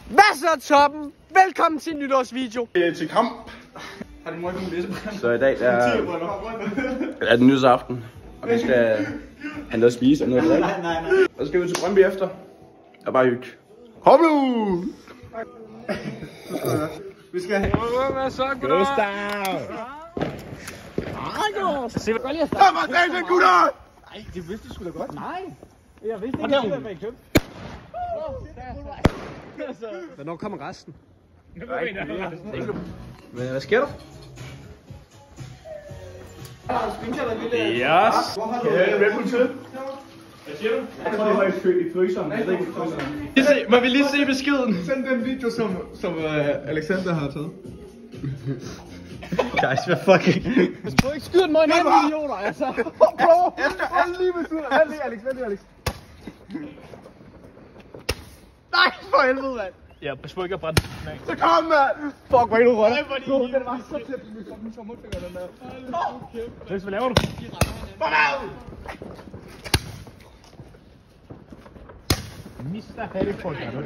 Hvad så, toppen? Velkommen til en nytårsvideo. Til kamp. Har du ikke læse? Så i dag er det nytårsaften, og vi skal have noget at spise og noget at drikke. Nej. Og så skal vi ud til Brøndby efter. Og bare hygge. Kom nu! Vi skal have... Hvad så, gutter? Gustav! Se, hvad gør lige at Kom og se den, gutter! Nej, det vidste du sgu da godt. Nej, jeg vidste ikke, hvad jeg købte. Hvornår kommer resten? Hvad sker der? Yes! Red Bull til. Hvad siger du? Jeg tror, det var i fryseren. Jeg ved ikke, i fryseren. Må vi lige se beskeden? Send den video, som Alexander har taget. Guys, hvad fucking... Du må ikke skyde mig en anden idioter, altså. Hold lige ved siden. Hold lige, Alex. Nej, for helvede, mand. Ja, pas på ikke at brænde. Så kom, mand! Fuck, hvor er du rødt. Den var så tæt på min tommelfinger, den der. Hvad laver du? Mr. Harryford, er du?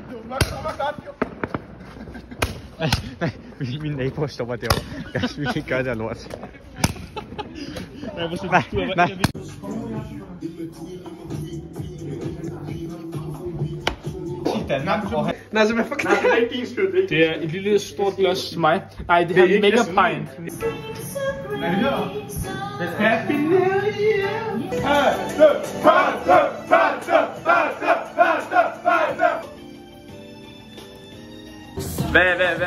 Mine naboer stopper derovre. Vi kan ikke gøre det her lort. Nej. Nej, altså, hvad fuck? Nej, det er ikke din skyld. Det er et lille stort glas til mig. Nej, det her er mega pint. Happy New Year!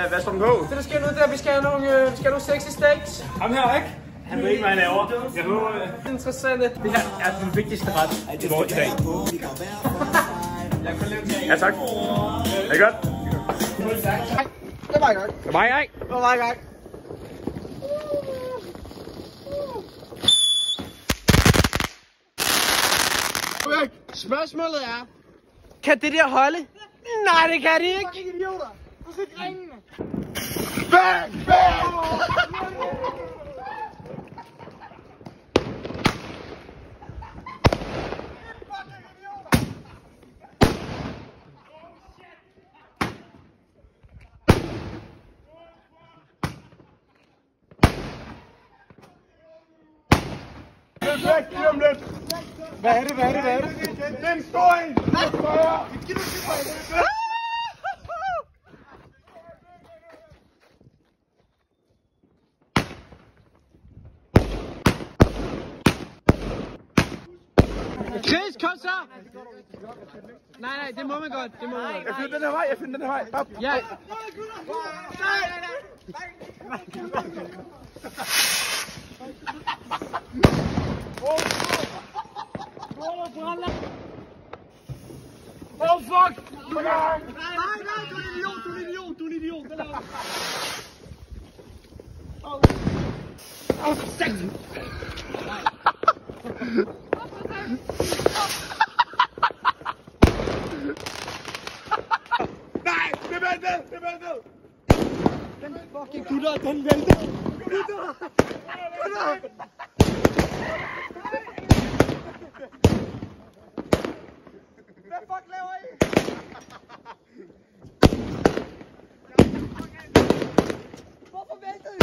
Hvad står den på? Det der sker nu, det er, at vi skal have nogle sexy steaks. Ham her, ikke? Han ved ikke, hvad han laver. Jeg håber... Interessante. Det her er den vigtigste ret i vores dag. Ja, tak. Er det godt? Det var i gang. Det var jeg. Det var i gang. Spørgsmålet er, kan det der holde? Nej, det kan det ikke. Idioter. Du skal ringene. Bang! Hvad er det? Det er en stor en! Chris, kom så! Nej, det må man godt. Det må man godt. Jeg finder den her vej. Op. Ja. Oh fuck! Nej, du er en idiot. Hvad laver du? Åh, satan! Nej, det væltede! Den fucking gutter, den vælter! Gutter! Hvad fuck laver I? Hvorfor væltede I?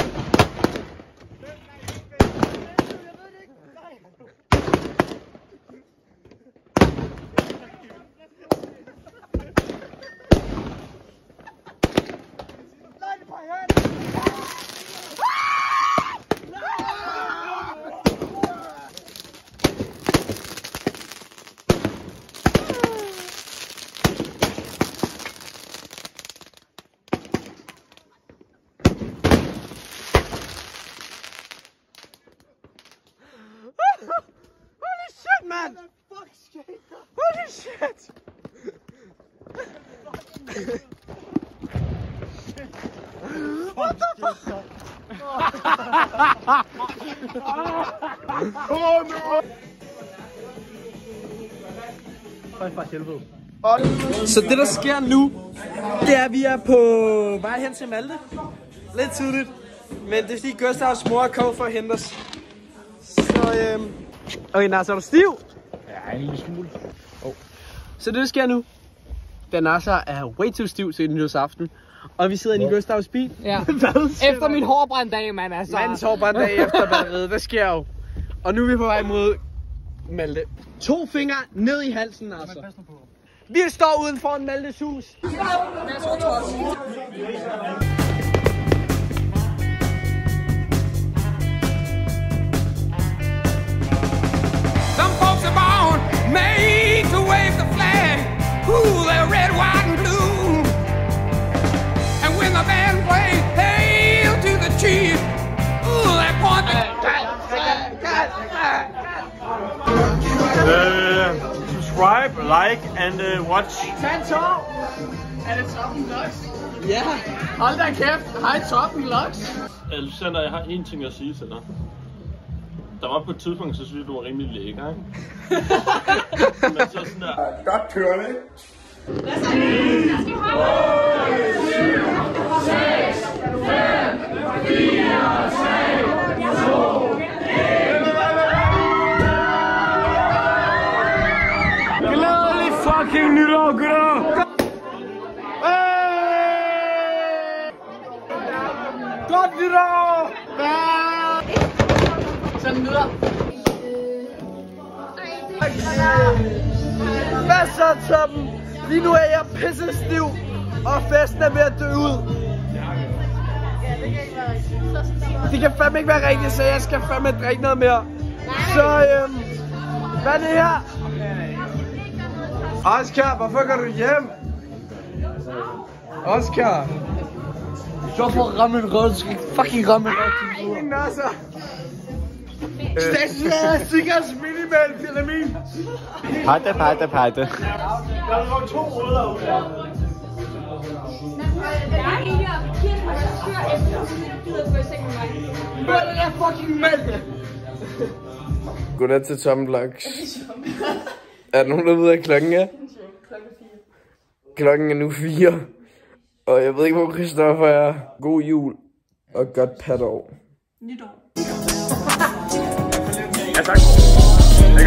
Jeg ved det ikke. Nej. Nej, det bare her. Holy shit, man! Holy shit! What the fuck? Oh no! For helvede. Så det der sker nu, det er at vi er på vej hen til Malte. Lidt tidligt. Men det er fordi Gustavs mor kom for at hente os. Så okay, Nars, er du stiv? Ja, en lille smule. Så det der sker nu, den er way too stiv til nytårsaften. Og vi sidder inde i Gustavs bil. Ja. Efter min hårbranddag, mand, altså. Mandens hårbranddag efter batteriet. Hvad sker jo? Og nu er vi på vej mod Malte. 2 fingre ned i halsen, altså. Vi står uden for en Maltes hus. Some folks are born made to wave the flag. Ooh, they're red, white, and blue. And when the band plays Hail to the Chief, ooh, they point the Subscribe, like, and watch. Tag en tår. Er det Toppen Lux? Ja. Hold da kæft. Hej Toppen Lux. Alexander, jeg har én ting at sige til dig. Der var på et tidspunkt, så synes jeg, du var rimelig lækker, ikke? Men så sådan der... Godt kørende, ikke? Glædelig fucking nytår, gutter! Godt nytår! Sådan videre. Hvad så, Toppen? Lige nu er jeg pisse stiv, og festen er ved at dø ud. Det kan fandme ikke være rigtigt, så jeg skal fandme drikke noget mere. Så, hvad er det her? Oscar, hvorfor går du hjem? Oscar! Så for at ramme en rød, du skal fucking ramme en rød. Ingen nasser! Stationære Sikkers minimal pyramid! Patte. Der var 2 rødder ud af. Hvad er det der fucking mælke? Godnat til Toppen Lux. Er der nogen, der ved, hvad klokken er? Klokken er nu 4. Og jeg ved ikke, hvor Christoffer er. God jul. Og godt patår. Nytår. Ja, tak.